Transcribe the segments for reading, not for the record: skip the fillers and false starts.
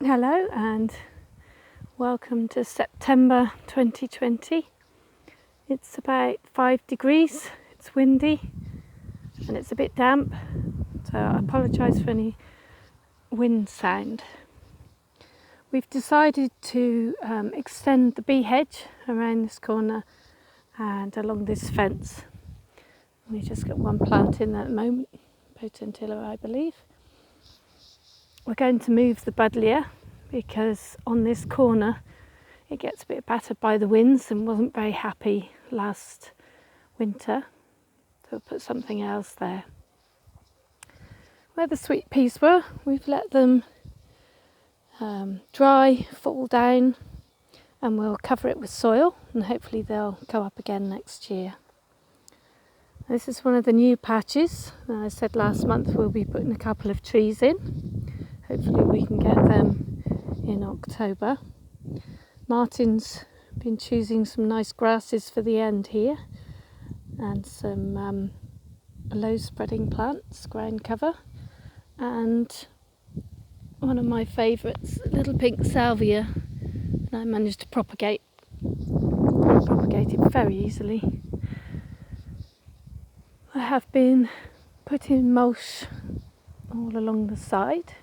Hello and welcome to September 2020. It's about 5 degrees, it's windy and it's a bit damp, so I apologise for any wind sound. We've decided to extend the bee hedge around this corner and along this fence. We just got one plant in at the moment, potentilla I believe. We're going to move the buddleia because on this corner it gets a bit battered by the winds and wasn't very happy last winter, so we'll put something else there. Where the sweet peas were, we've let them dry, fall down, and we'll cover it with soil and hopefully they'll go up again next year. This is one of the new patches. I said last month we'll be putting a couple of trees in. Hopefully we can get them in October. Martin's been choosing some nice grasses for the end here and some low spreading plants, ground cover, and one of my favourites, little pink salvia, and I managed to propagate it very easily. I have been putting mulch all along the side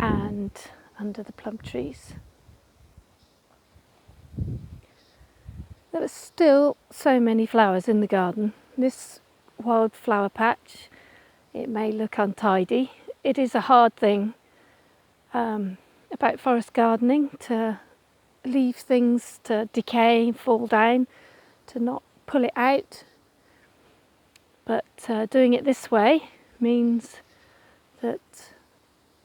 and under the plum trees. There are still so many flowers in the garden. This wildflower patch, it may look untidy. It is a hard thing about forest gardening, to leave things to decay, fall down, to not pull it out. But doing it this way means that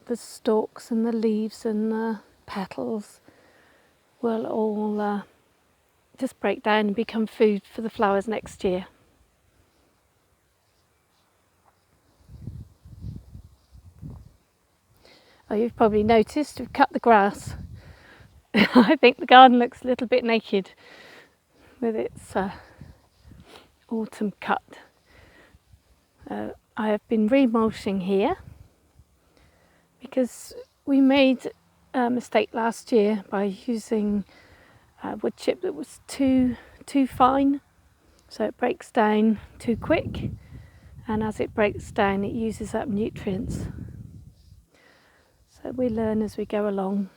the stalks and the leaves and the petals will all just break down and become food for the flowers next year. Oh, you've probably noticed we've cut the grass. I think the garden looks a little bit naked with its autumn cut. I have been remulching here because we made a mistake last year by using wood chip that was too fine, so it breaks down too quick, and as it breaks down it uses up nutrients. So we learn as we go along.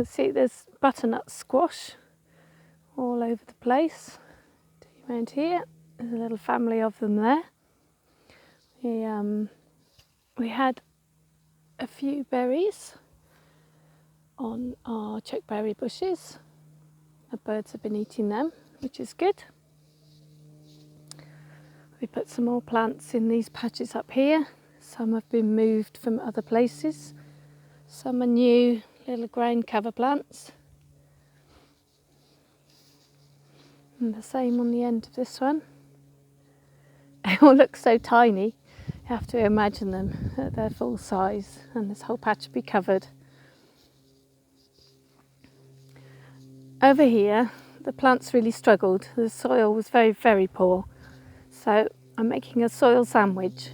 See, there's butternut squash all over the place. Around here, there's a little family of them there. We had a few berries on our chokeberry bushes. The birds have been eating them, which is good. We put some more plants in these patches up here. Some have been moved from other places. Some are new little ground cover plants. And the same on the end of this one. They all look so tiny. You have to imagine them at their full size, and this whole patch will be covered. Over here, the plants really struggled. The soil was very, very poor. So I'm making a soil sandwich.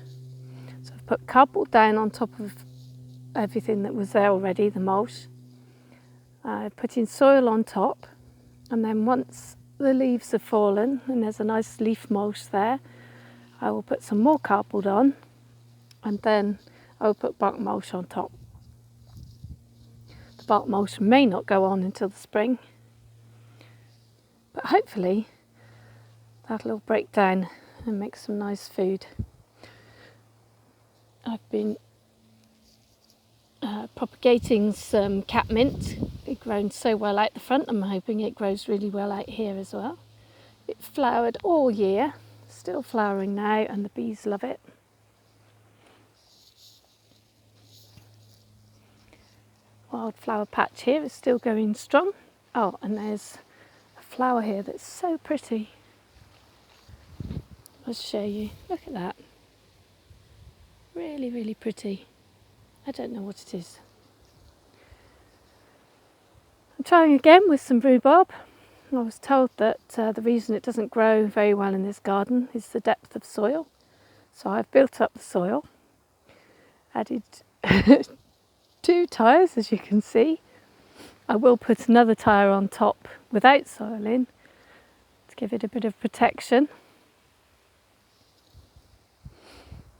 So I've put cardboard down on top of everything that was there already, the mulch. I put in soil on top, and then once the leaves have fallen and there's a nice leaf mulch there, I will put some more cardboard on, and then I will put bark mulch on top. The bark mulch may not go on until the spring, but hopefully that'll all break down and make some nice food. I've been propagating some catmint. It grown so well out the front. I'm hoping it grows really well out here as well. It flowered all year, still flowering now, and the bees love it. Wildflower patch here is still going strong. Oh, and there's a flower here that's so pretty. I'll show you. Look at that. Really, really pretty. I don't know what it is. I'm trying again with some rhubarb. I was told that the reason it doesn't grow very well in this garden is the depth of soil. So I've built up the soil added 2 tyres, as you can see. I will put another tyre on top without soil in to give it a bit of protection.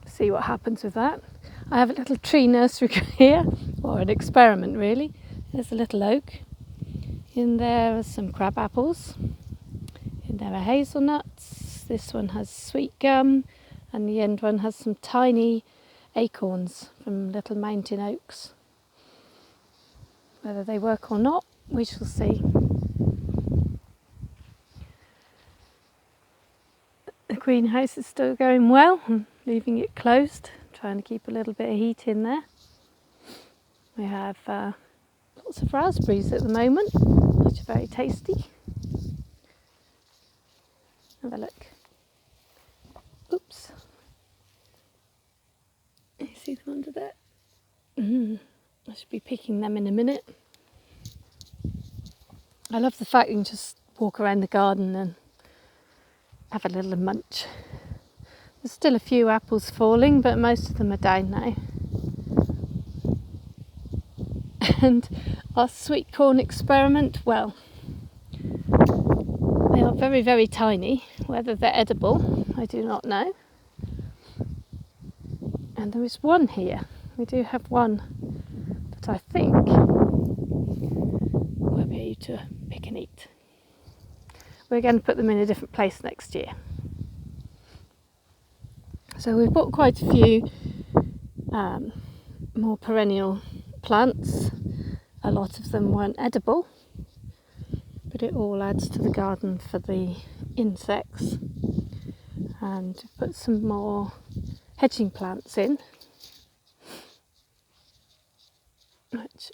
See what happens with that. I have a little tree nursery here, or an experiment really. There's a little oak. In there are some crab apples. In there are hazelnuts. This one has sweet gum, and the end one has some tiny acorns from little mountain oaks. Whether they work or not, we shall see. The greenhouse is still going well. I'm leaving it closed, trying to keep a little bit of heat in there. We have lots of raspberries at the moment, which are very tasty. Have a look. Oops. You see them under there? I should be picking them in a minute. I love the fact you can just walk around the garden and have a little munch. There's still a few apples falling, but most of them are down now. And our sweet corn experiment, well, they are very, very tiny. Whether they're edible, I do not know. And there is one here. We do have one that I think we'll be able to pick and eat. We're going to put them in a different place next year. So we've bought quite a few more perennial plants. A lot of them weren't edible, but it all adds to the garden for the insects. And put some more hedging plants in, which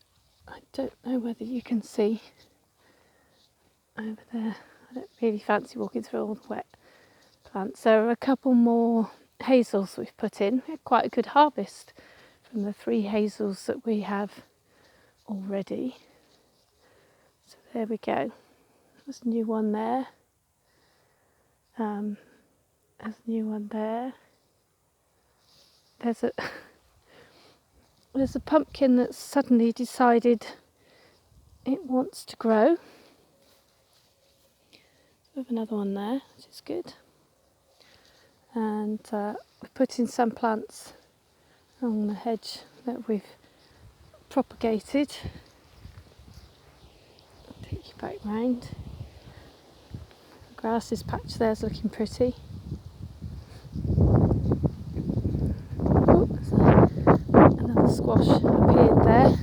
I don't know whether you can see over there. I don't really fancy walking through all the wet plants. There are a couple more hazels we've put in. We had quite a good harvest from the 3 hazels that we have already. So there we go. There's a new one there. There's a new one there. There's a pumpkin that's suddenly decided it wants to grow. We have another one there, which is good. And we've put in some plants along the hedge that we've propagated. I'll take you back round. The grasses patch there is looking pretty. Oh, there's another squash appeared there.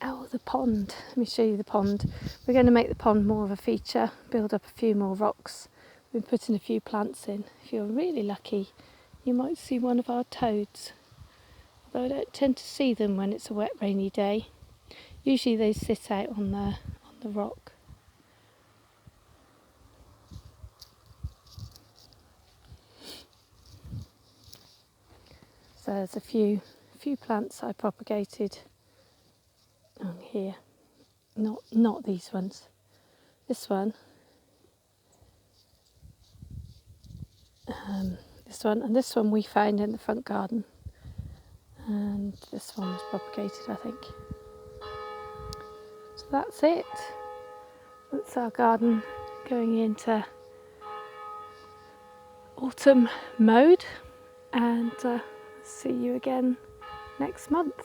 Oh, the pond. Let me show you the pond. We're going to make the pond more of a feature, build up a few more rocks. We've been putting a few plants in. If you're really lucky, you might see one of our toads. Although I don't tend to see them when it's a wet, rainy day. Usually they sit out on the rock. So there's a few plants I propagated on here. Not these ones. This one. This one and this one we found in the front garden. And this one was propagated, I think. So that's it. That's our garden going into autumn mode. And see you again next month.